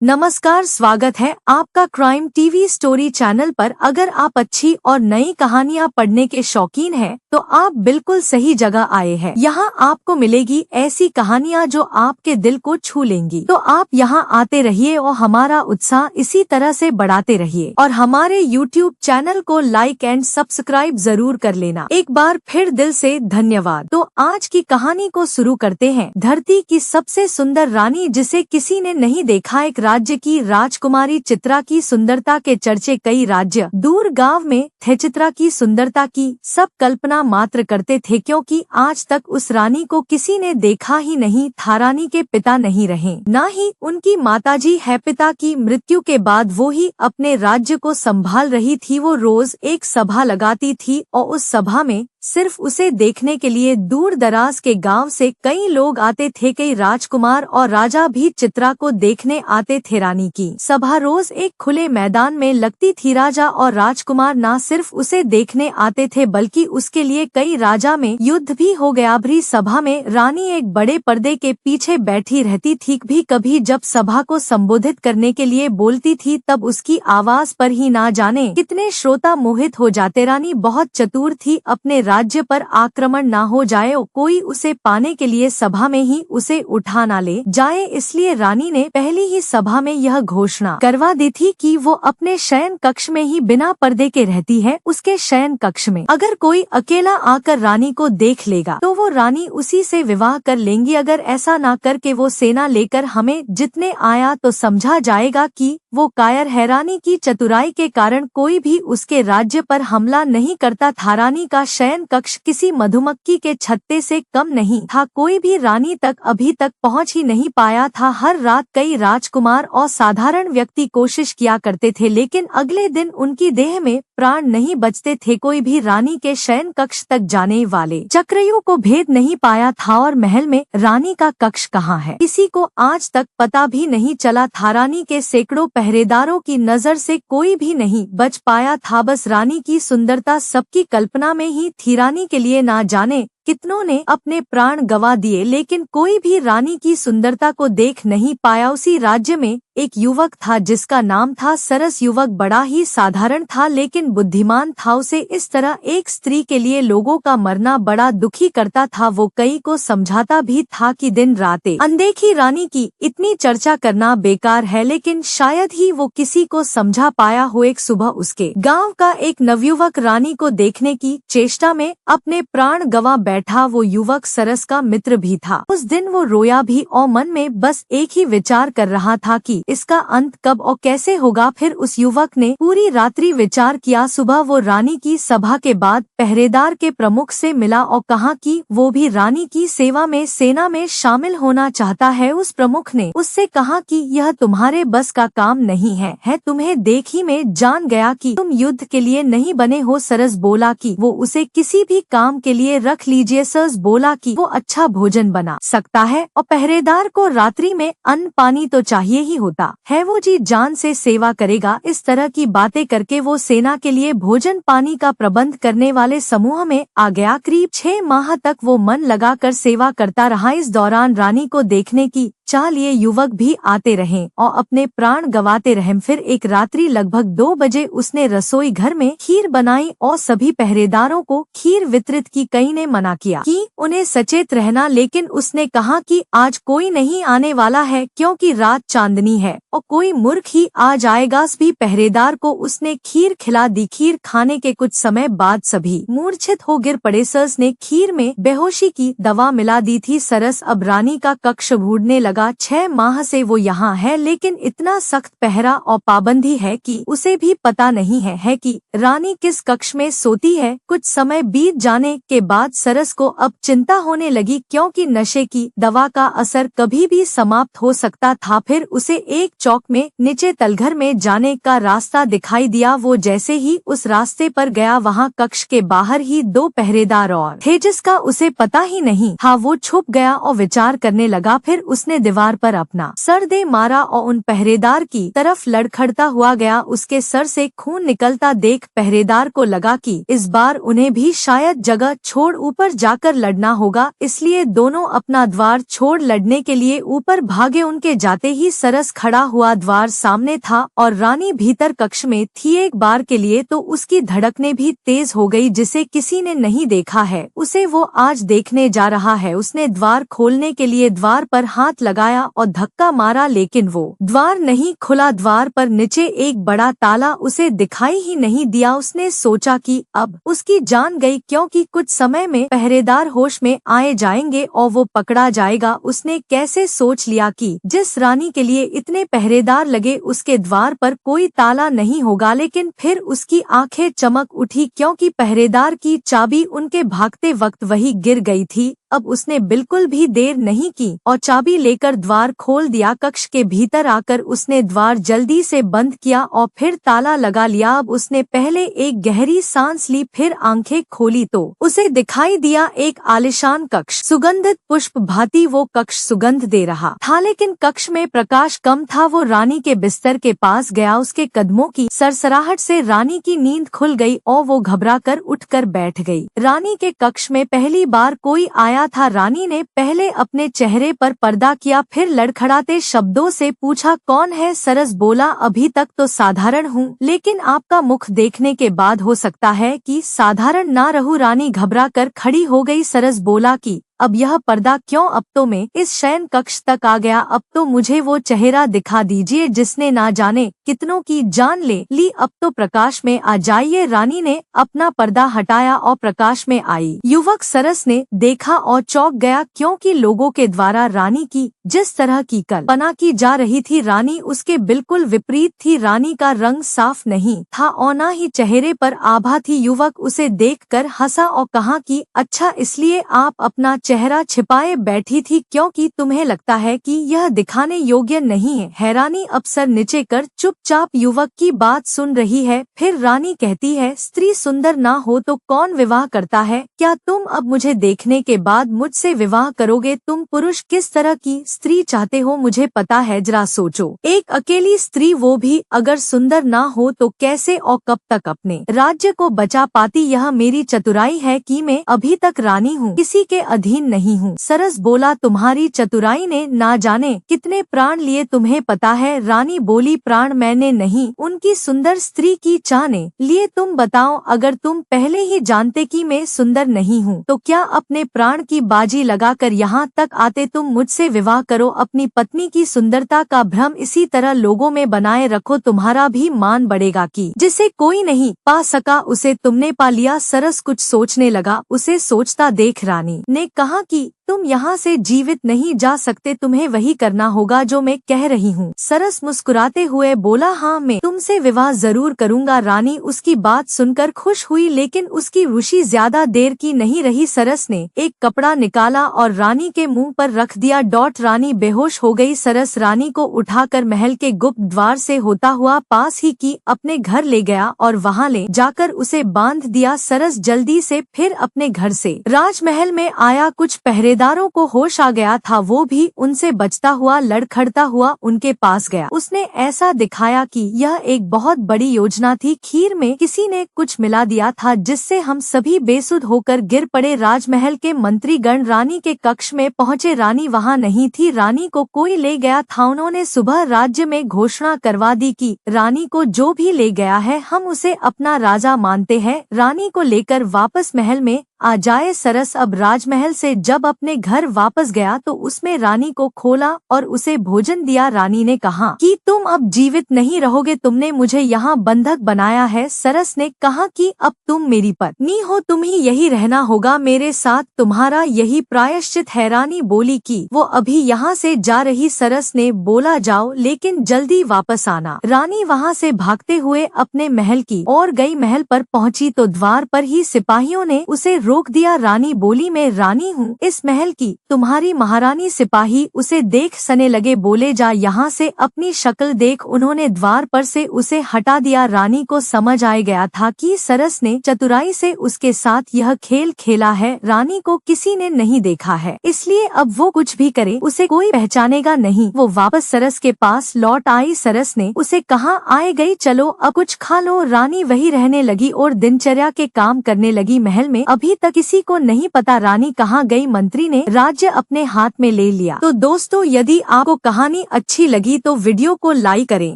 नमस्कार, स्वागत है आपका क्राइम टीवी स्टोरी चैनल पर। अगर आप अच्छी और नई कहानियां पढ़ने के शौकीन हैं, तो आप बिल्कुल सही जगह आए हैं। यहाँ आपको मिलेगी ऐसी कहानियां जो आपके दिल को छू लेंगी। तो आप यहाँ आते रहिए और हमारा उत्साह इसी तरह से बढ़ाते रहिए। और हमारे YouTube चैनल को लाइक एंड सब्सक्राइब जरूर कर लेना। एक बार फिर दिल से धन्यवाद। तो आज की कहानी को शुरू करते हैं। धरती की सबसे सुंदर रानी जिसे किसी ने नहीं देखा। एक राज्य की राजकुमारी चित्रा की सुंदरता के चर्चे कई राज्य दूर गांव में थे। चित्रा की सुंदरता की सब कल्पना मात्र करते थे, क्योंकि आज तक उस रानी को किसी ने देखा ही नहीं था। रानी के पिता नहीं रहे, न ही उनकी माताजी है। पिता की मृत्यु के बाद वो ही अपने राज्य को संभाल रही थी। वो रोज एक सभा लगाती थी और उस सभा में सिर्फ उसे देखने के लिए दूर दराज के गांव से कई लोग आते थे। कई राजकुमार और राजा भी चित्रा को देखने आते थे। रानी की सभा रोज एक खुले मैदान में लगती थी। राजा और राजकुमार न सिर्फ उसे देखने आते थे, बल्कि उसके लिए कई राजा में युद्ध भी हो गया। भरी सभा में रानी एक बड़े पर्दे के पीछे बैठी रहती थी। भी कभी जब सभा को संबोधित करने के लिए बोलती थी, तब उसकी आवाज पर ही ना जाने कितने श्रोता मोहित हो जाते। रानी बहुत चतुर थी, अपने राज्य पर आक्रमण ना हो जाए और कोई उसे पाने के लिए सभा में ही उसे उठा ना ले जाए, इसलिए रानी ने पहली ही सभा में यह घोषणा करवा दी थी कि वो अपने शयन कक्ष में ही बिना पर्दे के रहती है। उसके शयन कक्ष में अगर कोई अकेला आकर रानी को देख लेगा तो वो रानी उसी से विवाह कर लेंगी। अगर ऐसा ना करके वो सेना लेकर हमें जितने आया तो समझा जाएगा कि वो कायर है। रानी की चतुराई के कारण कोई भी उसके राज्य पर हमला नहीं करता था। रानी का शयन कक्ष किसी मधुमक्खी के छत्ते से कम नहीं था। कोई भी रानी तक अभी तक पहुंच ही नहीं पाया था। हर रात कई राजकुमार और साधारण व्यक्ति कोशिश किया करते थे, लेकिन अगले दिन उनकी देह में प्राण नहीं बचते थे। कोई भी रानी के शयन कक्ष तक जाने वाले चक्रव्यूह को भेद नहीं पाया था। और महल में रानी का कक्ष कहाँ है, किसी को आज तक पता भी नहीं चला था। रानी के सैकड़ों पहरेदारों की नजर से कोई भी नहीं बच पाया था। बस रानी की सुंदरता सबकी कल्पना में ही थी। रानी के लिए ना जाने कितनों ने अपने प्राण गंवा दिए, लेकिन कोई भी रानी की सुंदरता को देख नहीं पाया। उसी राज्य में एक युवक था जिसका नाम था सरस। युवक बड़ा ही साधारण था, लेकिन बुद्धिमान था। उसे इस तरह एक स्त्री के लिए लोगों का मरना बड़ा दुखी करता था। वो कई को समझाता भी था कि दिन रातें अनदेखी रानी की इतनी चर्चा करना बेकार है, लेकिन शायद ही वो किसी को समझा पाया हो। एक सुबह उसके गाँव का एक नवयुवक रानी को देखने की चेष्टा में अपने प्राण गंवा बैठा। वो युवक सरस का मित्र भी था। उस दिन वो रोया भी और मन में बस एक ही विचार कर रहा था कि इसका अंत कब और कैसे होगा। फिर उस युवक ने पूरी रात्रि विचार किया। सुबह वो रानी की सभा के बाद पहरेदार के प्रमुख से मिला और कहा कि वो भी रानी की सेवा में सेना में शामिल होना चाहता है। उस प्रमुख ने उससे कहा कि यह तुम्हारे बस का काम नहीं है तुम्हें देख ही में जान गया कि तुम युद्ध के लिए नहीं बने हो। सरस बोला कि वो उसे किसी भी काम के लिए रख लीजिए। सरस बोला कि वो अच्छा भोजन बना सकता है और पहरेदार को रात्रि में अन्न पानी तो चाहिए ही होता है, वो जी जान से सेवा करेगा। इस तरह की बातें करके वो सेना के लिए भोजन पानी का प्रबंध करने वाले समूह में आ गया। करीब 6 माह तक वो मन लगाकर सेवा करता रहा। इस दौरान रानी को देखने की चाह लिए युवक भी आते रहे और अपने प्राण गंवाते रहे। फिर एक रात्रि लगभग 2 बजे उसने रसोई घर में खीर बनाई और सभी पहरेदारों को खीर वितरित की। कई ने मना किया कि उन्हें सचेत रहना, लेकिन उसने कहा कि आज कोई नहीं आने वाला है क्योंकि रात चांदनी है और कोई मूर्ख ही आ जाएगा। भी पहरेदार को उसने खीर खिला दी। खीर खाने के कुछ समय बाद सभी मूर्छित हो गिर पड़े। सरस ने खीर में बेहोशी की दवा मिला दी थी। सरस अब रानी का कक्ष ढूंढने लगा। 6 माह से वो यहाँ है, लेकिन इतना सख्त पहरा और पाबंदी है कि उसे भी पता नहीं है कि रानी किस कक्ष में सोती है। कुछ समय बीत जाने के बाद सरस को अब चिंता होने लगी, क्योंकि नशे की दवा का असर कभी भी समाप्त हो सकता था। फिर उसे एक चौक में नीचे तलघर में जाने का रास्ता दिखाई दिया। वो जैसे ही उस रास्ते पर गया, वहाँ कक्ष के बाहर ही 2 पहरेदार और थे जिसका उसे पता ही नहीं था। वो छुप गया और विचार करने लगा। फिर उसने दीवार पर अपना सर दे मारा और उन पहरेदार की तरफ लड़खड़ता हुआ गया। उसके सर से खून निकलता देख पहरेदार को लगा कि इस बार उन्हें भी शायद जगह छोड़ ऊपर जाकर लड़ना होगा, इसलिए दोनों अपना द्वार छोड़ लड़ने के लिए ऊपर भागे। उनके जाते ही सरस खड़ा हुआ द्वार सामने था और रानी भीतर कक्ष में थी। एक बार के लिए तो उसकी धड़कनें भी तेज हो गई, जिसे किसी ने नहीं देखा है उसे वो आज देखने जा रहा है। उसने द्वार खोलने के लिए द्वार पर हाथ लगाया और धक्का मारा, लेकिन वो द्वार नहीं खुला। द्वार पर नीचे एक बड़ा ताला उसे दिखाई ही नहीं दिया। उसने सोचा कि अब उसकी जान गई, क्योंकि कुछ समय में पहरेदार होश में आए जाएंगे और वो पकड़ा जाएगा। उसने कैसे सोच लिया कि जिस रानी के लिए इतने पहरेदार लगे उसके द्वार पर कोई ताला नहीं होगा, लेकिन फिर उसकी आंखें चमक उठी, क्योंकि पहरेदार की चाबी उनके भागते वक्त वही गिर गई थी। अब उसने बिल्कुल भी देर नहीं की और चाबी लेकर द्वार खोल दिया। कक्ष के भीतर आकर उसने द्वार जल्दी से बंद किया और फिर ताला लगा लिया। अब उसने पहले एक गहरी सांस ली, फिर आंखें खोली तो उसे दिखाई दिया एक आलिशान कक्ष। सुगंधित पुष्प भांति वो कक्ष सुगंध दे रहा था, लेकिन कक्ष में प्रकाश कम था। वो रानी के बिस्तर के पास गया। उसके कदमों की सरसराहट से रानी की नींद खुल गई और वो घबरा कर उठकर बैठ गई। रानी के कक्ष में पहली बार कोई आया था। रानी ने पहले अपने चेहरे पर पर्दा किया, फिर लड़खड़ाते शब्दों से पूछा, कौन है? सरस बोला, अभी तक तो साधारण हूँ, लेकिन आपका मुख देखने के बाद हो सकता है कि साधारण ना रहूं। रानी घबरा कर खड़ी हो गई। सरस बोला कि अब यह पर्दा क्यों? अब तो मैं इस शयन कक्ष तक आ गया, अब तो मुझे वो चेहरा दिखा दीजिए जिसने ना जाने कितनों की जान ले ली। अब तो प्रकाश में आ जाइए। रानी ने अपना पर्दा हटाया और प्रकाश में आई। युवक सरस ने देखा और चौंक गया, क्योंकि लोगों के द्वारा रानी की जिस तरह की कल्पना की जा रही थी, रानी उसके बिल्कुल विपरीत थी। रानी का रंग साफ नहीं था और न ही चेहरे पर आभा थी। युवक उसे देखकर हंसा और कहा कि अच्छा, इसलिए आप अपना चेहरा छिपाए बैठी थी, क्योंकि तुम्हें लगता है कि यह दिखाने योग्य नहीं है। हैरानी अब सर नीचे कर चुपचाप युवक की बात सुन रही है। फिर रानी कहती है, स्त्री सुंदर ना हो तो कौन विवाह करता है? क्या तुम अब मुझे देखने के बाद मुझसे विवाह करोगे? तुम पुरुष किस तरह की स्त्री चाहते हो मुझे पता है, जरा सोचो। एक अकेली स्त्री, वो भी अगर सुंदर ना हो तो कैसे और कब तक अपने राज्य को बचा पाती? यह मेरी चतुराई है कि मैं अभी तक रानी हूँ, किसी के अधीन नहीं हूँ। सरस बोला, तुम्हारी चतुराई ने ना जाने कितने प्राण लिए, तुम्हें पता है? रानी बोली, प्राण मैंने नहीं, उनकी सुंदर स्त्री की चाह ने लिए। तुम बताओ, अगर तुम पहले ही जानते कि मैं सुंदर नहीं हूँ तो क्या अपने प्राण की बाजी लगाकर यहाँ तक आते? तुम मुझसे विवाह करो, अपनी पत्नी की सुंदरता का भ्रम इसी तरह लोगों में बनाए रखो, तुम्हारा भी मान बढ़ेगा कि जिसे कोई नहीं पा सका उसे तुमने पा लिया। सरस कुछ सोचने लगा। उसे सोचता देख रानी ने कहा कि तुम यहाँ से जीवित नहीं जा सकते, तुम्हें वही करना होगा जो मैं कह रही हूँ। सरस मुस्कुराते हुए बोला, हाँ, मैं तुमसे विवाह जरूर करूँगा। रानी उसकी बात सुनकर खुश हुई, लेकिन उसकी रुचि ज्यादा देर की नहीं रही। सरस ने एक कपड़ा निकाला और रानी के मुंह पर रख दिया। रानी बेहोश हो गई। सरस रानी को उठाकर महल के गुप्त द्वार से होता हुआ पास ही की अपने घर ले गया और वहाँ ले जाकर उसे बांध दिया। सरस जल्दी से फिर अपने घर से राजमहल में आया। कुछ पहरेदारों को होश आ गया था, वो भी उनसे बचता हुआ लड़खड़ता हुआ उनके पास गया। उसने ऐसा दिखाया कि यह एक बहुत बड़ी योजना थी। खीर में किसी ने कुछ मिला दिया था जिससे हम सभी बेसुध होकर गिर पड़े। राजमहल के मंत्रीगण रानी के कक्ष में पहुँचे। रानी वहाँ नहीं थी, रानी को कोई ले गया था। उन्होंने सुबह राज्य में घोषणा करवा दी कि रानी को जो भी ले गया है हम उसे अपना राजा मानते हैं, रानी को लेकर वापस महल में आ जाए। सरस अब राजमहल से जब अपने घर वापस गया तो उसमें रानी को खोला और उसे भोजन दिया। रानी ने कहा कि तुम अब जीवित नहीं रहोगे, तुमने मुझे यहाँ बंधक बनाया है। सरस ने कहा कि अब तुम मेरी पत्नी हो, तुम्हें यही रहना होगा, मेरे साथ तुम्हारा यही प्रायश्चित है। रानी बोली कि वो अभी यहाँ से जा रही। सरस ने बोला, जाओ, लेकिन जल्दी वापस आना। रानी वहाँ से भागते हुए अपने महल की ओर गई। महल पर पहुँची तो द्वार पर ही सिपाहियों ने उसे रोक दिया। रानी बोली, मैं रानी हूँ, इस महल महल की। तुम्हारी महारानी सिपाही उसे देख सने लगे, बोले जा यहाँ से, अपनी शक्ल देख। उन्होंने द्वार पर से उसे हटा दिया। रानी को समझ आ गया था कि सरस ने चतुराई से उसके साथ यह खेल खेला है। रानी को किसी ने नहीं देखा है, इसलिए अब वो कुछ भी करे उसे कोई पहचानेगा नहीं। वो वापस सरस के पास लौट आई। सरस ने उसे कहा, आए गई, चलो अब कुछ खा लो। रानी वही रहने लगी और दिनचर्या के काम करने लगी। महल में अभी तक किसी को नहीं पता रानी कहाँ गई। मंत्री ने राज्य अपने हाथ में ले लिया। तो दोस्तों, यदि आपको कहानी अच्छी लगी तो वीडियो को लाइक करें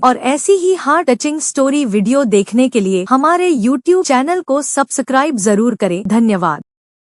और ऐसी ही हार्ट टचिंग स्टोरी वीडियो देखने के लिए हमारे YouTube चैनल को सब्सक्राइब जरूर करें। धन्यवाद।